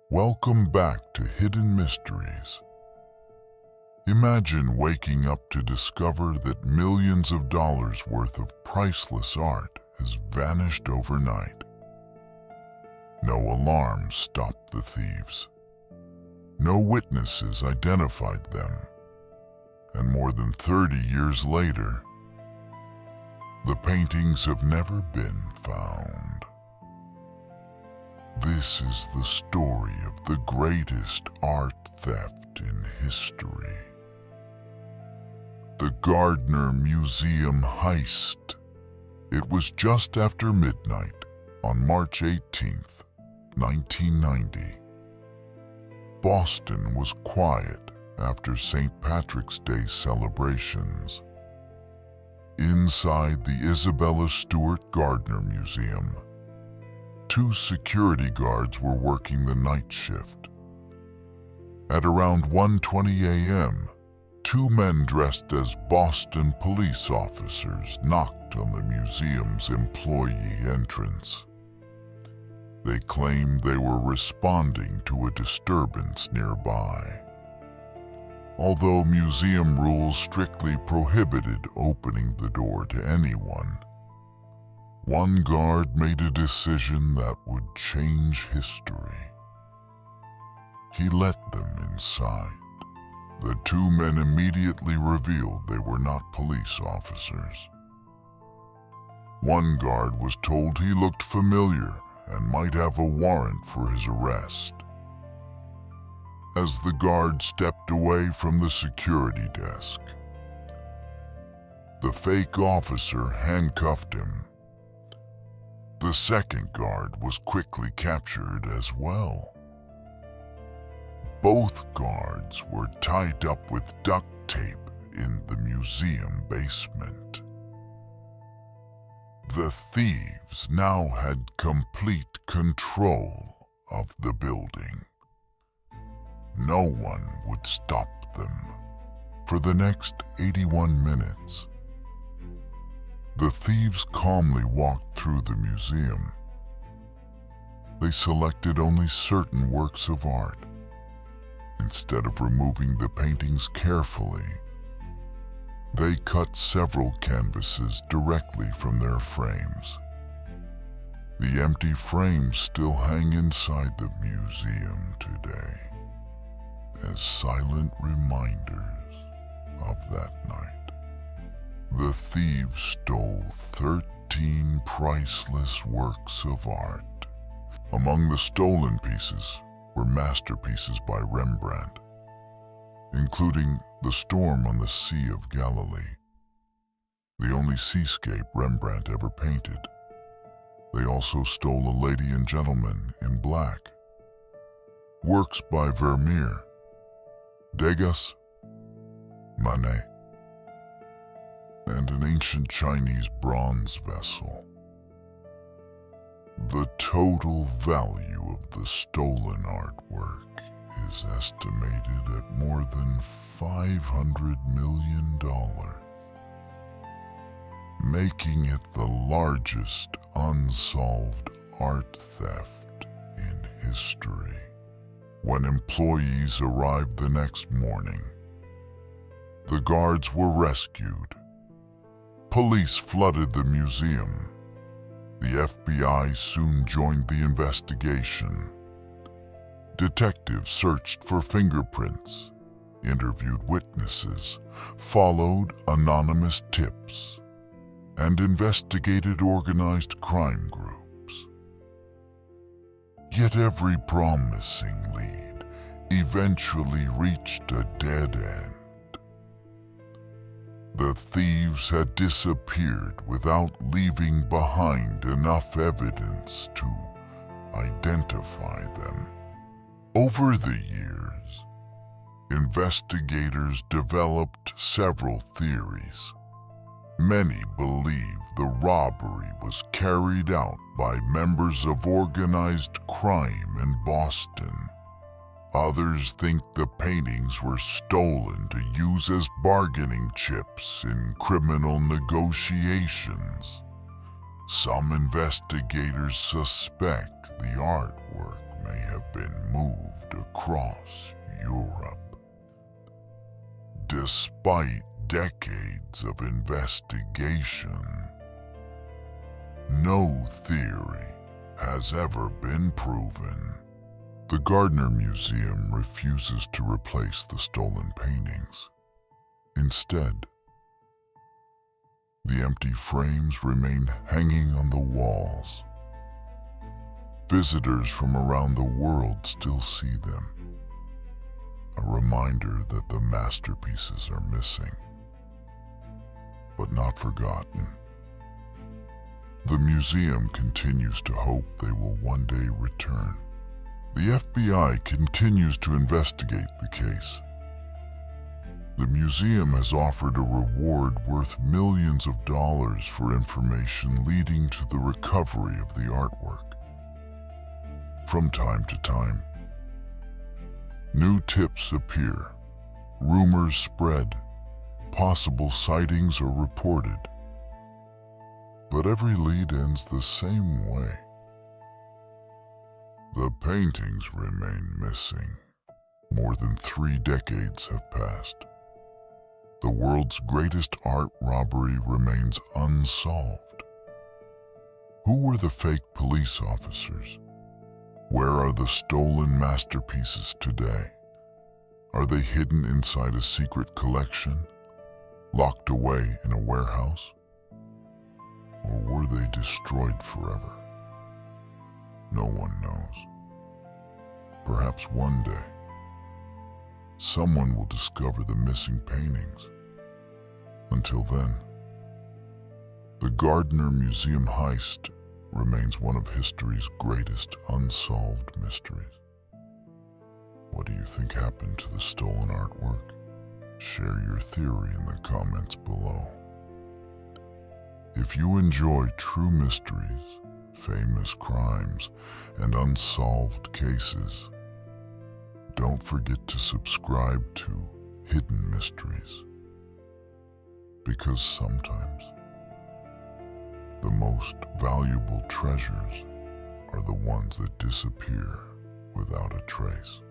Welcome back to Hidden Mysteries. Imagine waking up to discover that millions of dollars worth of priceless art has vanished overnight. No alarm stopped the thieves. No witnesses identified them. And more than 30 years later, the paintings have never been found. This is the story of the greatest art theft in history. The Gardner Museum heist. It was just after midnight on March 18th, 1990. Boston was quiet after St. Patrick's Day celebrations. Inside the Isabella Stewart Gardner Museum, two security guards were working the night shift. At around 1:20 a.m., two men dressed as Boston police officers knocked on the museum's employee entrance. They claimed they were responding to a disturbance nearby. Although museum rules strictly prohibited opening the door to anyone, one guard made a decision that would change history. He let them inside. The two men immediately revealed they were not police officers. One guard was told he looked familiar and might have a warrant for his arrest. As the guard stepped away from the security desk, the fake officer handcuffed him. The second guard was quickly captured as well. Both guards were tied up with duct tape in the museum basement. The thieves now had complete control of the building. No one would stop them for the next 81 minutes. The thieves calmly walked through the museum. They selected only certain works of art. Instead of removing the paintings carefully, they cut several canvases directly from their frames. The empty frames still hang inside the museum today as silent reminders of that night. The thieves stole 13 priceless works of art. Among the stolen pieces were masterpieces by Rembrandt, including The Storm on the Sea of Galilee, the only seascape Rembrandt ever painted. They also stole A Lady and Gentleman in Black, works by Vermeer, Degas, Manet, and an ancient Chinese bronze vessel. The total value of the stolen artwork is estimated at more than $500 million, making it the largest unsolved art theft in history. When employees arrived the next morning, the guards were rescued. Police flooded the museum. The FBI soon joined the investigation. Detectives searched for fingerprints, interviewed witnesses, followed anonymous tips, and investigated organized crime groups. Yet every promising lead eventually reached a dead end. The thieves had disappeared without leaving behind enough evidence to identify them. Over the years, investigators developed several theories. Many believe the robbery was carried out by members of organized crime in Boston. Others think the paintings were stolen to use as bargaining chips in criminal negotiations. Some investigators suspect the artwork may have been moved across Europe. Despite decades of investigation, no theory has ever been proven. The Gardner Museum refuses to replace the stolen paintings. Instead, the empty frames remain hanging on the walls. Visitors from around the world still see them, a reminder that the masterpieces are missing, but not forgotten. The museum continues to hope they will one day return. The FBI continues to investigate the case. The museum has offered a reward worth millions of dollars for information leading to the recovery of the artwork. From time to time, new tips appear, rumors spread, possible sightings are reported. But every lead ends the same way. The paintings remain missing. More than 3 decades have passed. The world's greatest art robbery remains unsolved. Who were the fake police officers? Where are the stolen masterpieces today? Are they hidden inside a secret collection, locked away in a warehouse? Or were they destroyed forever? No one knows. Perhaps one day, someone will discover the missing paintings. Until then, the Gardner Museum heist remains one of history's greatest unsolved mysteries. What do you think happened to the stolen artwork? Share your theory in the comments below. If you enjoy true mysteries, famous crimes, and unsolved cases, don't forget to subscribe to Hidden Mysteries, because sometimes the most valuable treasures are the ones that disappear without a trace.